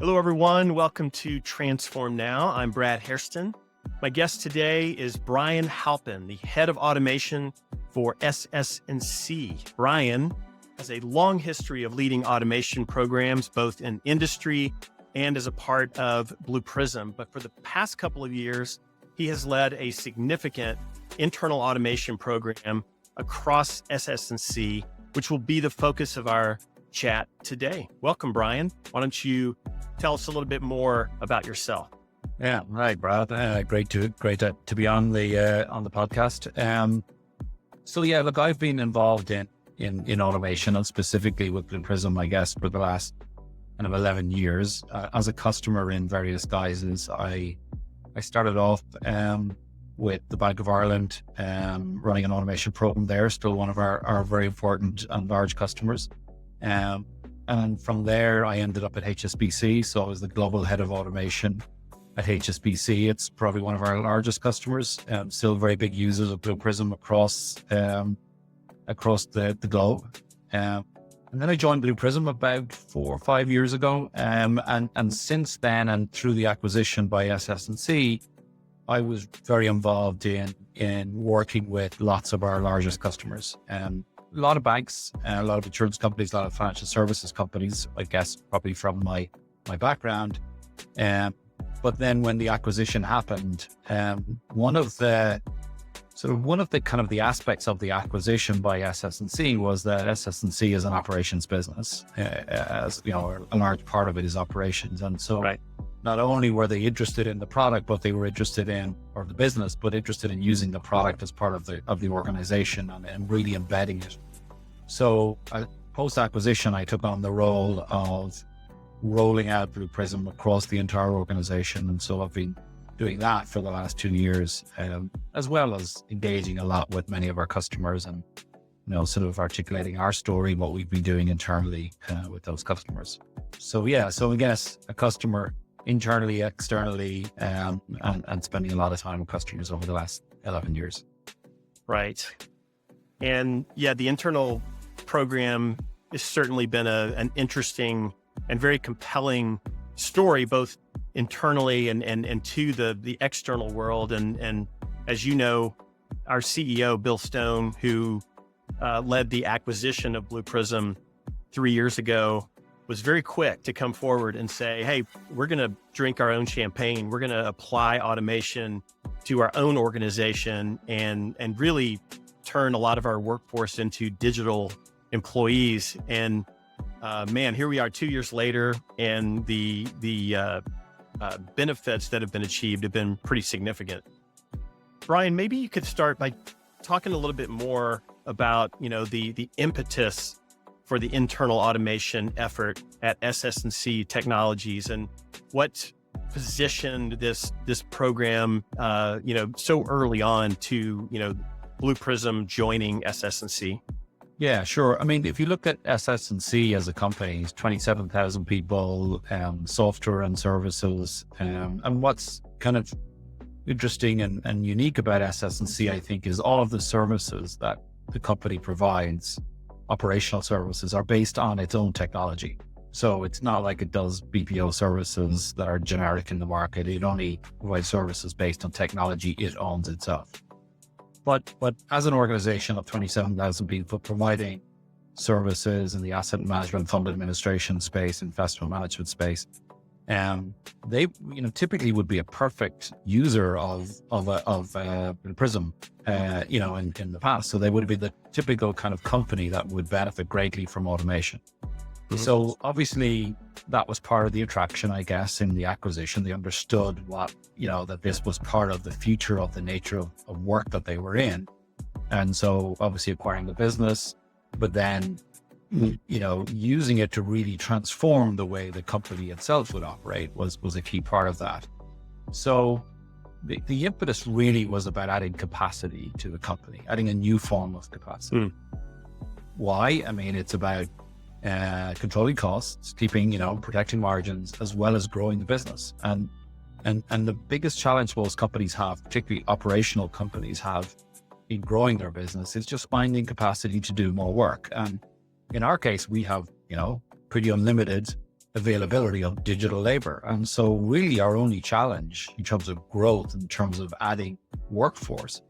Hello, everyone. Welcome to Transform Now. I'm Brad Hairston. My guest today is Brian Halpin, the head of automation for SS&C. Brian has a long history of leading automation programs, both in industry and as a part of Blue Prism. But for the past couple of years, he has led a significant internal automation program across SS&C, which will be the focus of our chat today. Welcome, Brian. Why don't you tell us a little bit more about yourself? Yeah, right, Brad. Great to be on the podcast. Look, I've been involved in automation and specifically with Blue Prism, I guess, for the last kind of 11 years as a customer in various guises. I started off with the Bank of Ireland, running an automation program there, still one of our very important and large customers. And from there, I ended up at HSBC. So I was the global head of automation at HSBC. It's probably one of our largest customers, still very big users of Blue Prism across the globe. And then I joined Blue Prism about 4 or 5 years ago. And since then, and through the acquisition by SS&C, I was very involved in working with lots of our largest customers. A lot of banks, a lot of insurance companies, a lot of financial services companies, I guess, probably from my background. But then when the acquisition happened, one of the kind of the aspects of the acquisition by SS&C was that SS&C is an operations business, as you know, a large part of it is operations. And so Not only were they interested in the product, but they were interested in, or the business, but interested in using the product as part of the organization and really embedding it. So post-acquisition, I took on the role of rolling out Blue Prism across the entire organization. And so I've been doing that for the last 2 years, as well as engaging a lot with many of our customers and, sort of articulating our story, what we've been doing internally with those customers. So I guess a customer internally, externally, and spending a lot of time with customers over the last 11 years. Right. And yeah, the internal program has certainly been an interesting and very compelling story, both internally and to the external world. And as you know, our CEO, Bill Stone, who led the acquisition of Blue Prism 3 years ago, was very quick to come forward and say, hey, we're going to drink our own champagne. We're going to apply automation to our own organization and really turn a lot of our workforce into digital employees. And man, here we are 2 years later, and the benefits that have been achieved have been pretty significant. Brian, maybe you could start by talking a little bit more about, the impetus for the internal automation effort at SS&C Technologies and what positioned this program, so early on to, Blue Prism joining SS&C. Yeah, sure. I mean, if you look at SS&C as a company, it's 27,000 people, software and services. And what's kind of interesting and unique about SS&C, I think, is all of the services that the company provides, operational services, are based on its own technology. So it's not like it does BPO services that are generic in the market. It only provides services based on technology it owns itself. But as an organization of 27,000 people providing services in the asset management, fund administration space, investment management space, they typically would be a perfect user of Prism, in the past. So they would be the typical kind of company that would benefit greatly from automation. Mm-hmm. So obviously that was part of the attraction, I guess, in the acquisition. They understood that this was part of the future of the nature of work that they were in. And so obviously acquiring the business, but then, using it to really transform the way the company itself would operate was a key part of that. So the impetus really was about adding capacity to the company, adding a new form of capacity. Why? I mean, it's about controlling costs, protecting margins, as well as growing the business. And the biggest challenge most companies have, particularly operational companies have, in growing their business is just finding capacity to do more work. And in our case, we have, pretty unlimited availability of digital labor. And so really our only challenge in terms of growth, in terms of adding workforce,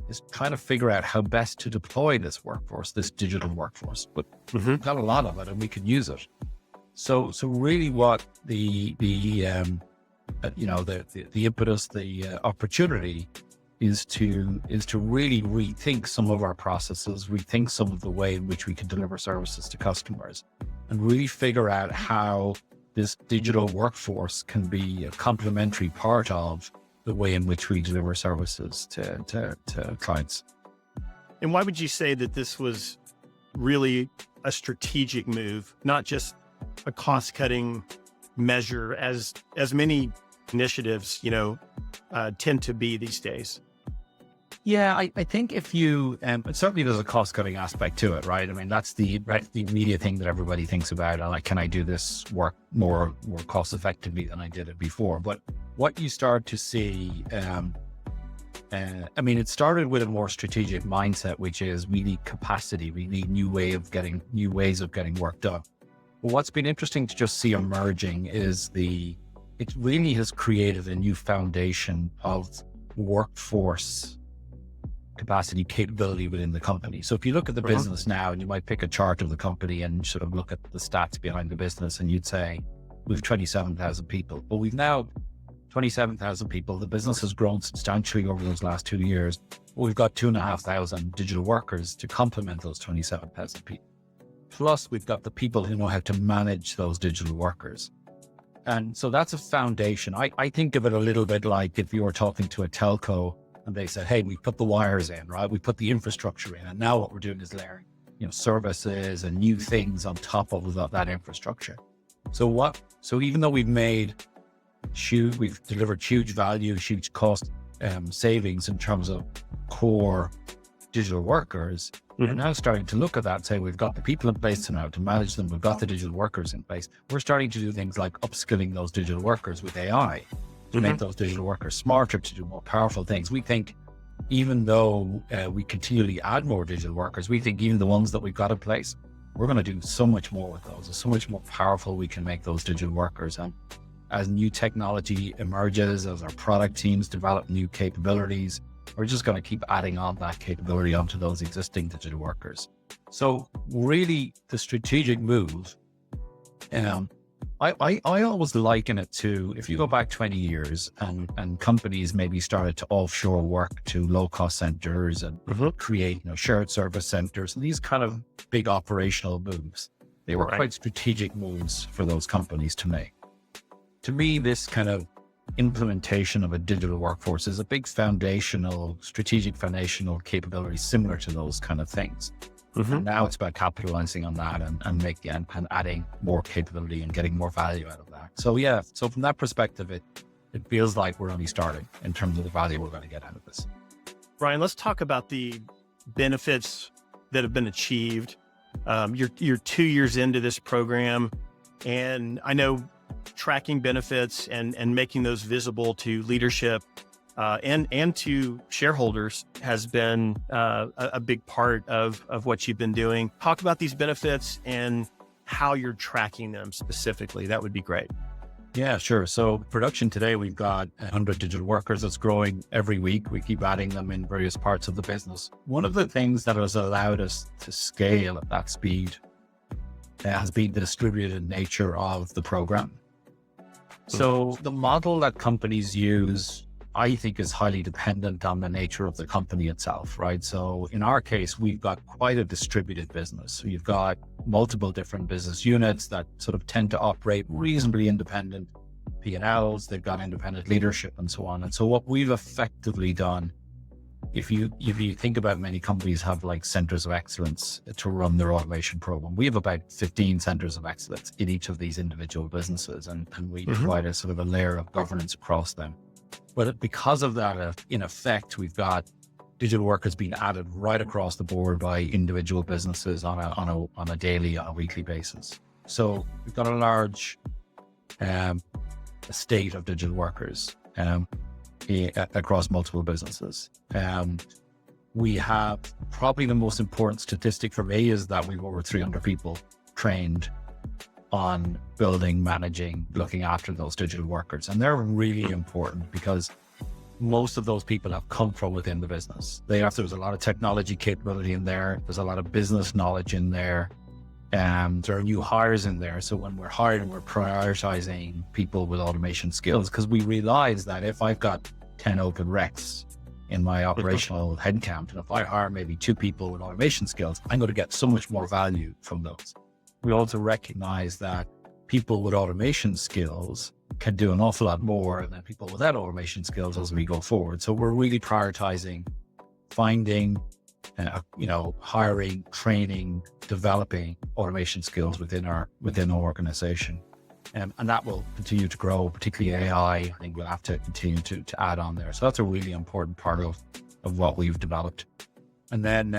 is trying to figure out how best to deploy this workforce, this digital workforce. But we've got a lot of it and we can use it. So really what the impetus, the opportunity is to really rethink some of our processes, rethink some of the way in which we can deliver services to customers, and really figure out how this digital workforce can be a complementary part of the way in which we deliver services to clients. And why would you say that this was really a strategic move, not just a cost-cutting measure, as many initiatives, tend to be these days? Yeah, I think if you, certainly there's a cost-cutting aspect to it, right? I mean, that's the immediate thing that everybody thinks about. Like, can I do this work more cost-effectively than I did it before? But what you start to see, it started with a more strategic mindset, which is we need capacity. We need new ways of getting work done. But what's been interesting to just see emerging is it really has created a new foundation of workforce capacity, capability within the company. So if you look at the business now, and you might pick a chart of the company and sort of look at the stats behind the business, and you'd say, we've 27,000 people. But we've now 27,000 people. The business has grown substantially over those last 2 years. We've got 2,500 digital workers to complement those 27,000 people. Plus, we've got the people who know how to manage those digital workers. And so that's a foundation. I think of it a little bit like if you were talking to a telco and they said, hey, we put the wires in, right? We put the infrastructure in. And now what we're doing is layering, services and new things on top of that infrastructure. So even though we've delivered huge value, huge cost savings in terms of core digital workers, we're now starting to look at that and say, we've got the people in place now to manage them. We've got the digital workers in place. We're starting to do things like upskilling those digital workers with AI to make those digital workers smarter, to do more powerful things. We think even though we continually add more digital workers, we think even the ones that we've got in place, we're going to do so much more with those. It's so much more powerful we can make those digital workers. And as new technology emerges, as our product teams develop new capabilities, we're just going to keep adding on that capability onto those existing digital workers. So really the strategic move, I always liken it to, if you go back 20 years and companies maybe started to offshore work to low-cost centers and create shared service centers, and these kind of big operational moves. They were quite strategic moves for those companies to make. To me, this kind of implementation of a digital workforce is a big strategic foundational capability similar to those kind of things. And now it's about capitalizing on that and adding more capability and getting more value out of that. So from that perspective, it feels like we're only starting in terms of the value we're going to get out of this. Brian, let's talk about the benefits that have been achieved. You're 2 years into this program, and I know tracking benefits and making those visible to leadership and to shareholders has been a big part of what you've been doing. Talk about these benefits and how you're tracking them specifically. That would be great. Yeah, sure. So production today, we've got 100 digital workers that's growing every week. We keep adding them in various parts of the business. One of the things that has allowed us to scale at that speed has been the distributed nature of the program. So the model that companies use, I think, is highly dependent on the nature of the company itself, right? So in our case, we've got quite a distributed business. So you've got multiple different business units that sort of tend to operate reasonably independent P&Ls. They've got independent leadership and so on. And so what we've effectively done, if you think about, many companies have like centers of excellence to run their automation program. We have about 15 centers of excellence in each of these individual businesses, and we provide a sort of a layer of governance across them. But because of that, in effect, we've got digital workers being added right across the board by individual businesses on a daily, on a weekly basis. So we've got a large estate of digital workers across multiple businesses. We have probably the most important statistic for me is that we've over 300 people trained on building, managing, looking after those digital workers. And they're really important because most of those people have come from within the business. There's a lot of technology capability in there. There's a lot of business knowledge in there. There are new hires in there. So when we're hiring, we're prioritizing people with automation skills, because we realize that if I've got 10 open recs in my operational headcount, and if I hire maybe 2 people with automation skills, I'm going to get so much more value from those. We also recognize that people with automation skills can do an awful lot more than people without automation skills as we go forward. So we're really prioritizing finding, hiring, training, developing automation skills within our organization. And that will continue to grow, particularly AI. I think we'll have to continue to add on there. So that's a really important part of what we've developed. And then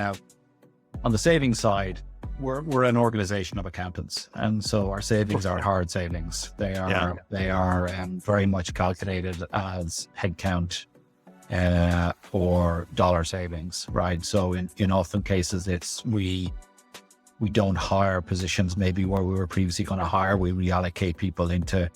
on the savings side, we're an organization of accountants. And so our savings are hard savings. They are very much calculated as headcount or dollar savings, right? So in often cases, we don't hire positions maybe where we were previously going to hire. We reallocate people into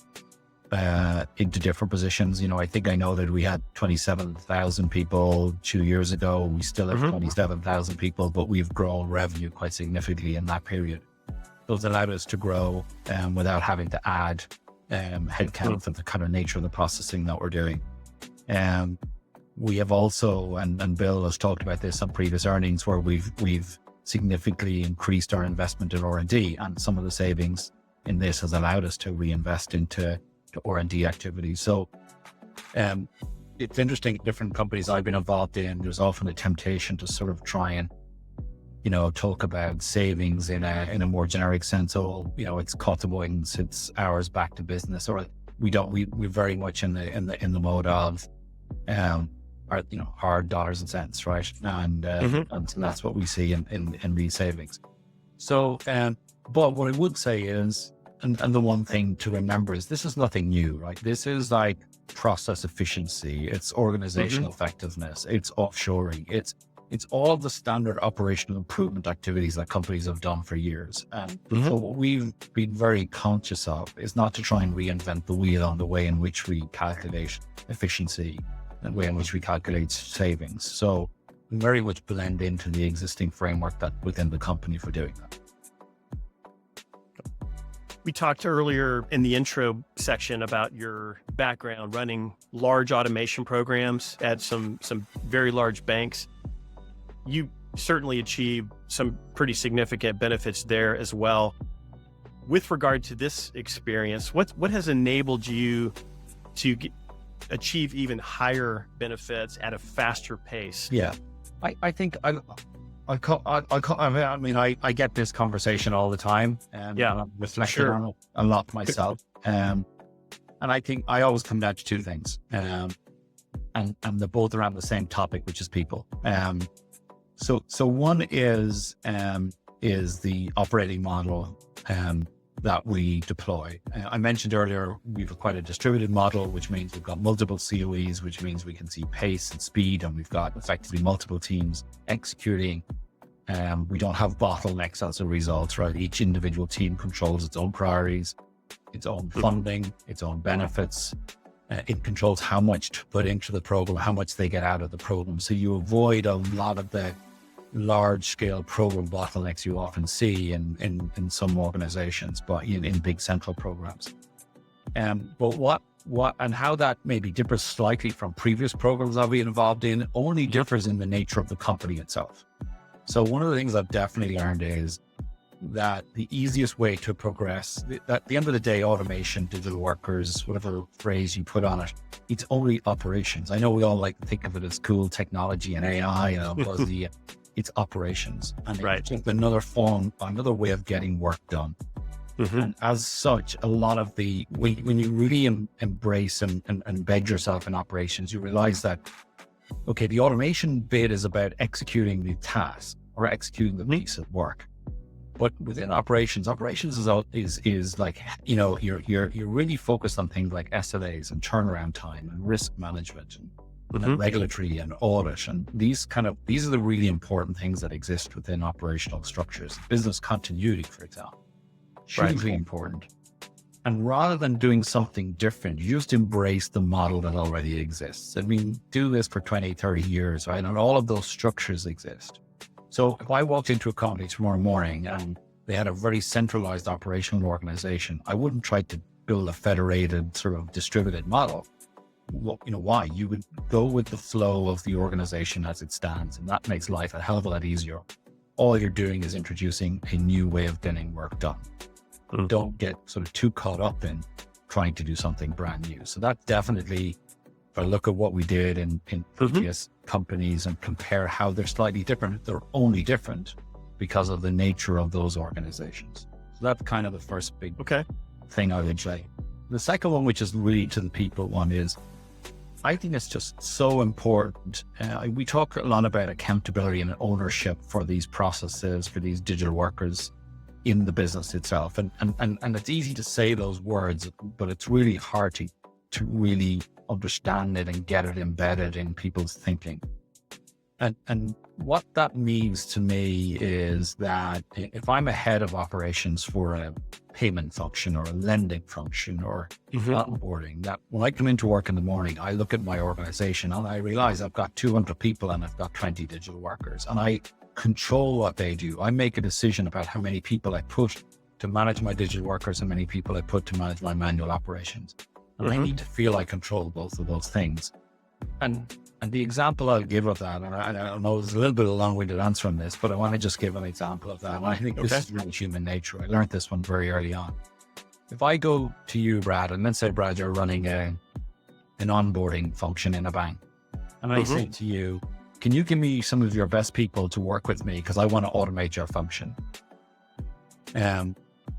different positions. I think I know that we had 27,000 people 2 years ago. We still have 27,000 people, but we've grown revenue quite significantly in that period. Those allowed us to grow without having to add headcount for the kind of nature of the processing that we're doing. We have also, and Bill has talked about this on previous earnings, where we've significantly increased our investment in R&D, and some of the savings in this has allowed us to reinvest into R&D activities. So it's interesting, different companies I've been involved in, there's often a temptation to sort of try and talk about savings in a more generic sense. It's cost avoidance, it's hours back to business, or we're very much in the mode of hard dollars and cents, right? And that's what we see in these savings. So, but what I would say is, and the one thing to remember is this is nothing new, right? This is like process efficiency, it's organizational effectiveness, it's offshoring, it's all of the standard operational improvement activities that companies have done for years. And so what we've been very conscious of is not to try and reinvent the wheel on the way in which we calculate efficiency and way in which we calculate savings. So we very much blend into the existing framework that within the company for doing that. We talked earlier in the intro section about your background running large automation programs at some very large banks. You certainly achieved some pretty significant benefits there as well. With regard to this experience, what has enabled you to achieve even higher benefits at a faster pace? Yeah, I think I get this conversation all the time, and I'm reflecting on it a lot myself. And I think I always come down to 2 things, and they're both around the same topic, which is people. So one is the operating model that we deploy. I mentioned earlier, we've quite a distributed model, which means we've got multiple COEs, which means we can see pace and speed, and we've got effectively multiple teams executing. We don't have bottlenecks as a result, right? Each individual team controls its own priorities, its own funding, its own benefits. It controls how much to put into the program, how much they get out of the program. So you avoid a lot of the large-scale program bottlenecks you often see in some organizations, but in big central programs. But what and how that maybe differs slightly from previous programs I've been involved in only differs in the nature of the company itself. So one of the things I've definitely learned is that the easiest way to progress, at the end of the day, automation, digital workers, whatever phrase you put on it, it's only operations. I know we all like to think of it as cool technology and AI and buzzy. It's operations, and it's just another way of getting work done. And as such, a lot of when you really embrace and embed yourself in operations, you realize that, okay, the automation bit is about executing the task or executing the piece of work. But within operations is like, you're really focused on things like SLAs and turnaround time and risk management and regulatory and audit. And these are the really important things that exist within operational structures, business continuity, for example. Hugely important. And rather than doing something different, you just embrace the model that already exists. I mean, do this for 20, 30 years, right? And all of those structures exist. So if I walked into a company tomorrow morning and they had a very centralized operational organization, I wouldn't try to build a federated sort of distributed model. Well, you know why? You would go with the flow of the organization as it stands, and that makes life a hell of a lot easier. All you're doing is introducing a new way of getting work done. Don't get sort of too caught up in trying to do something brand new. So that definitely, if I look at what we did in previous companies and compare how they're slightly different, they're only different because of the nature of those organizations. So that's kind of the first big thing I would say. The second one, which is really to the people one, is I think it's just so important. We talk a lot about accountability and ownership for these processes, for these digital workers in the business itself. And it's easy to say those words, but it's really hard to really understand it and get it embedded in people's thinking. And what that means to me is that if I'm a head of operations for a payment function or a lending function or onboarding, that when I come into work in the morning, I look at my organization and I realize I've got 200 people and I've got 20 digital workers, and I control what they do. I make a decision about how many people I put to manage my digital workers and how many people I put to manage my manual operations. And I need to feel I control both of those things. And the example I'll give of that, and I don't know, there's a little bit of a long-winded answer on this, but I want to just give an example of that. And I think this is really human nature. I learned this one very early on. If I go to you, Brad, and let's say, Brad, you're running an onboarding function in a bank, and I say to you, can you give me some of your best people to work with me because I want to automate your function?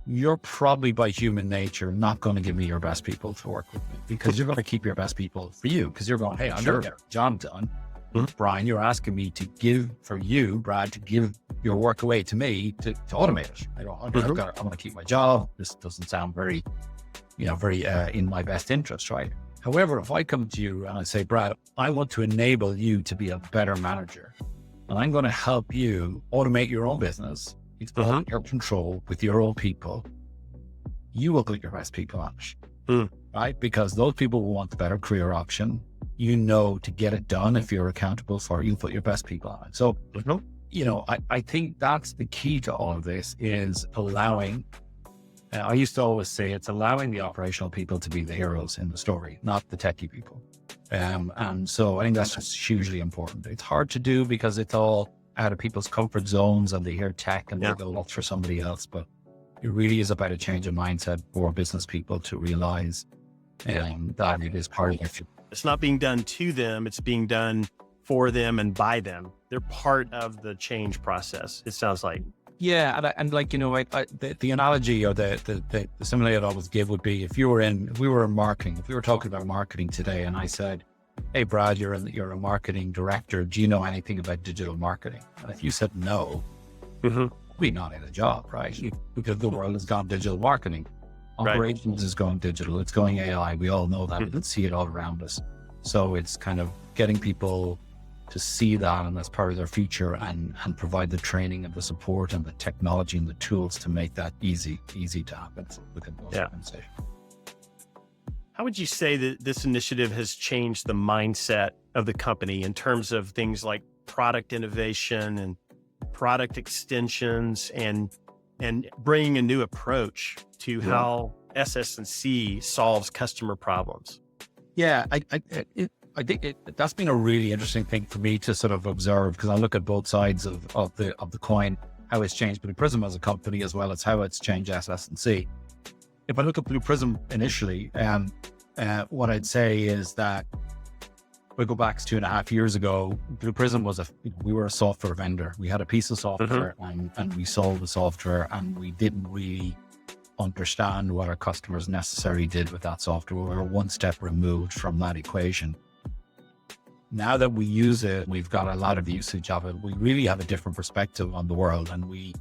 You're probably by human nature not going to give me your best people to work with me because you're going to keep your best people for you because you're going, hey, I'm going to get a job done. Brian, you're asking me to give for you, Brad, to give your work away to me to automate it. I want to keep my job. This doesn't sound very in my best interest, right? However, if I come to you and I say, Brad, I want to enable you to be a better manager, and I'm going to help you automate your own business. It's all your control with your own people. You will put your best people on it, right? Because those people will want the better career option. You know, to get it done, if you're accountable for it, you put your best people on it. So, I think that's the key to all of this is allowing, I used to always say it's allowing the operational people to be the heroes in the story, not the techie people. And so I think that's just hugely important. It's hard to do because it's all out of people's comfort zones and they hear tech and they go look for somebody else. But it really is about a change of mindset for business people to realize that it is part of it. It's not being done to them. It's being done for them and by them. They're part of the change process, it sounds like. Yeah. And like, the analogy or the simile I'd always give would be if we were in marketing, if we were talking about marketing today and I said, hey, Brad, you're a marketing director. Do you know anything about digital marketing? And if you said no, we're not in a job, right? Because the world has gone digital marketing. Operations is going digital. It's going AI. We all know that. We can see it all around us. So it's kind of getting people to see that and that's part of their future and provide the training and the support and the technology and the tools to make that easy to happen within those organizations. How would you say that this initiative has changed the mindset of the company in terms of things like product innovation and product extensions and bringing a new approach to how SS&C solves customer problems? Yeah, I think that's been a really interesting thing for me to sort of observe because I look at both sides of the coin, how it's changed Blue Prism as a company as well as how it's changed SS&C. If I look at Blue Prism initially, what I'd say is that we go back 2.5 years ago, Blue Prism we were a software vendor. We had a piece of software and we sold the software and we didn't really understand what our customers necessarily did with that software. We were one step removed from that equation. Now that we use it, we've got a lot of usage of it. We really have a different perspective on the world and we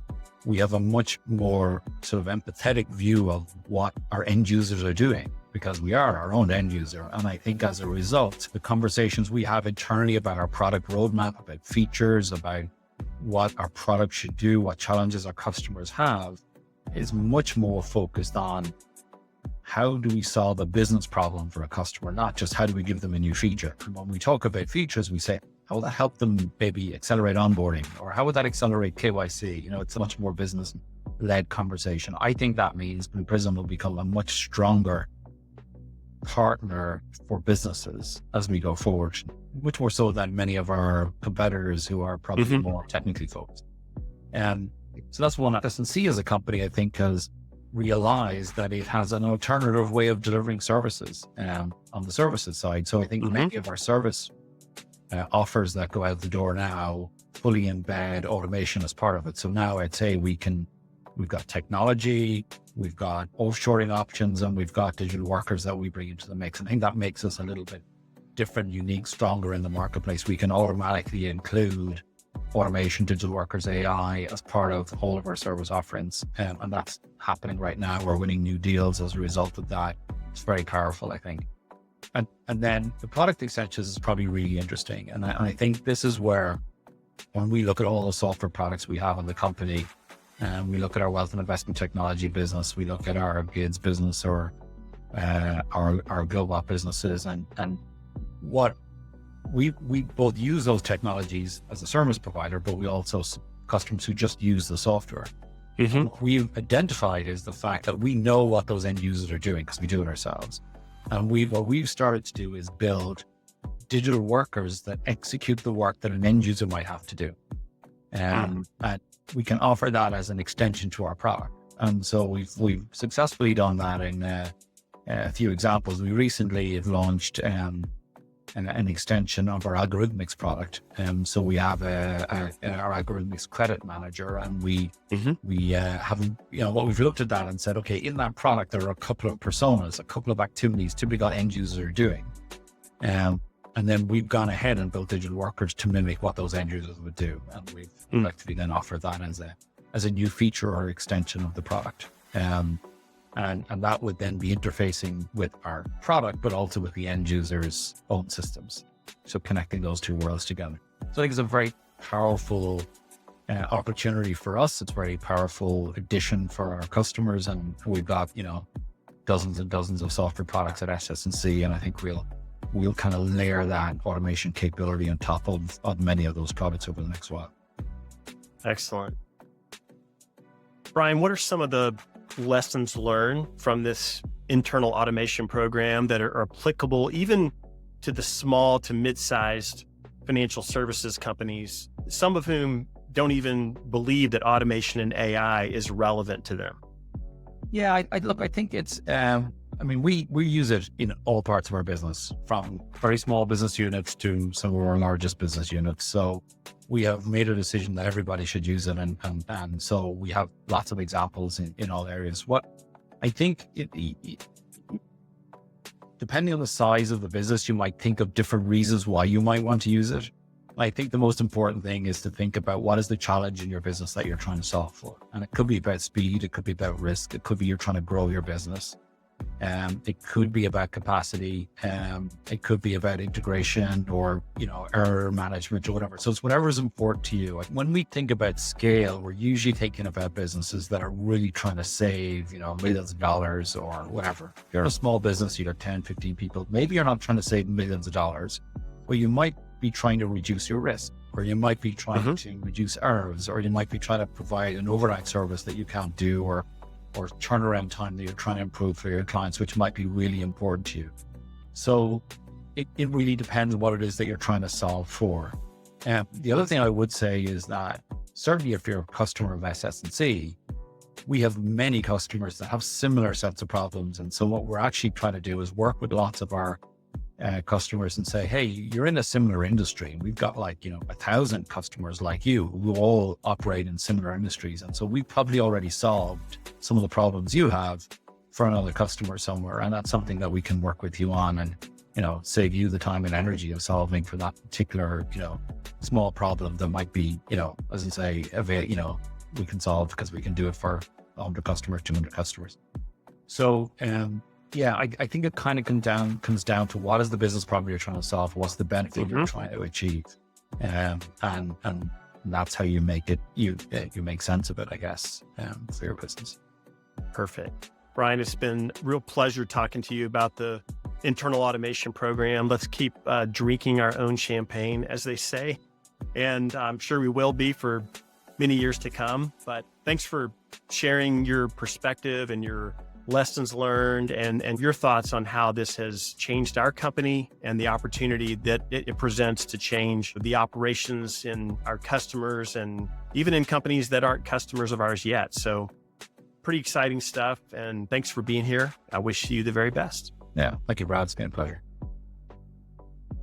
have a much more sort of empathetic view of what our end users are doing because we are our own end user. And I think as a result, the conversations we have internally about our product roadmap, about features, about what our product should do, what challenges our customers have, is much more focused on how do we solve a business problem for a customer, not just how do we give them a new feature. And when we talk about features, we say, how will that help them maybe accelerate onboarding, or how would that accelerate KYC? You know, it's a much more business-led conversation. I think that means Blue Prism will become a much stronger partner for businesses as we go forward, much more so than many of our competitors who are probably more technically focused. And so that's one. SS&C as a company, I think, has realized that it has an alternative way of delivering services on the services side. So I think many of our service offers that go out the door now fully embed automation as part of it. So now I'd say we've got technology, we've got offshoring options, and we've got digital workers that we bring into the mix. And I think that makes us a little bit different, unique, stronger in the marketplace. We can automatically include automation, digital workers, AI as part of all of our service offerings. And that's happening right now. We're winning new deals as a result of that. It's very powerful, I think. And then the product extensions is probably really interesting. And I think this is where, when we look at all the software products we have in the company, and we look at our wealth and investment technology business, we look at our GIDS business or our global businesses, and what we both use those technologies as a service provider, but we also customers who just use the software. What we've identified is the fact that we know what those end users are doing because we do it ourselves. And what we've started to do is build digital workers that execute the work that an end user might have to do. And we can offer that as an extension to our product. And so we've successfully done that in a few examples. We recently have launched an extension of our algorithmics product. So we have our algorithmics credit manager, and we have, what we've looked at that and said, okay, in that product, there are a couple of personas, a couple of activities typically end users are doing. And then we've gone ahead and built digital workers to mimic what those end users would do. And we've effectively then offered that as a new feature or extension of the product. And that would then be interfacing with our product, but also with the end user's own systems. So connecting those two worlds together. So I think it's a very powerful opportunity for us. It's a very powerful addition for our customers. And we've got, dozens and dozens of software products at SS&C. And I think we'll kind of layer that automation capability on top of many of those products over the next while. Excellent. Brian, what are some of the lessons learned from this internal automation program that are applicable even to the small to mid-sized financial services companies, some of whom don't even believe that automation and AI is relevant to them? Yeah, I think it's, we use it in all parts of our business, from very small business units to some of our largest business units. So we have made a decision that everybody should use it. And so we have lots of examples in all areas. What I think, depending on the size of the business, you might think of different reasons why you might want to use it. I think the most important thing is to think about what is the challenge in your business that you're trying to solve for. And it could be about speed. It could be about risk. It could be you're trying to grow your business. It could be about capacity. It could be about integration or, error management or whatever. So it's whatever is important to you. When we think about scale, we're usually thinking about businesses that are really trying to save, millions of dollars or whatever. If you're a small business, you got 10, 15 people. Maybe you're not trying to save millions of dollars, but you might be trying to reduce your risk, or you might be trying to reduce errors, or you might be trying to provide an overnight service that you can't do, or turnaround time that you're trying to improve for your clients, which might be really important to you. So it really depends what it is that you're trying to solve for. The other thing I would say is that certainly if you're a customer of SS&C, we have many customers that have similar sets of problems. And so what we're actually trying to do is work with lots of our customers and say, hey, you're in a similar industry. We've got 1,000 customers like you who all operate in similar industries. And so we've probably already solved some of the problems you have for another customer somewhere. And that's something that we can work with you on and, save you the time and energy of solving for that particular, small problem that might be, as you say, we can solve because we can do it for 100 customers, 200 customers. So, I think it kind of comes down to what is the business problem you're trying to solve, what's the benefit you're trying to achieve, and that's how you make it. You make sense of it, I guess, for your business. Perfect. Brian, it's been a real pleasure talking to you about the internal automation program. Let's keep drinking our own champagne, as they say. And I'm sure we will be for many years to come. But thanks for sharing your perspective and your lessons learned and your thoughts on how this has changed our company and the opportunity that it presents to change the operations in our customers and even in companies that aren't customers of ours yet. So pretty exciting stuff. And thanks for being here. I wish you the very best. Yeah. Thank you, Brad. It's been a pleasure.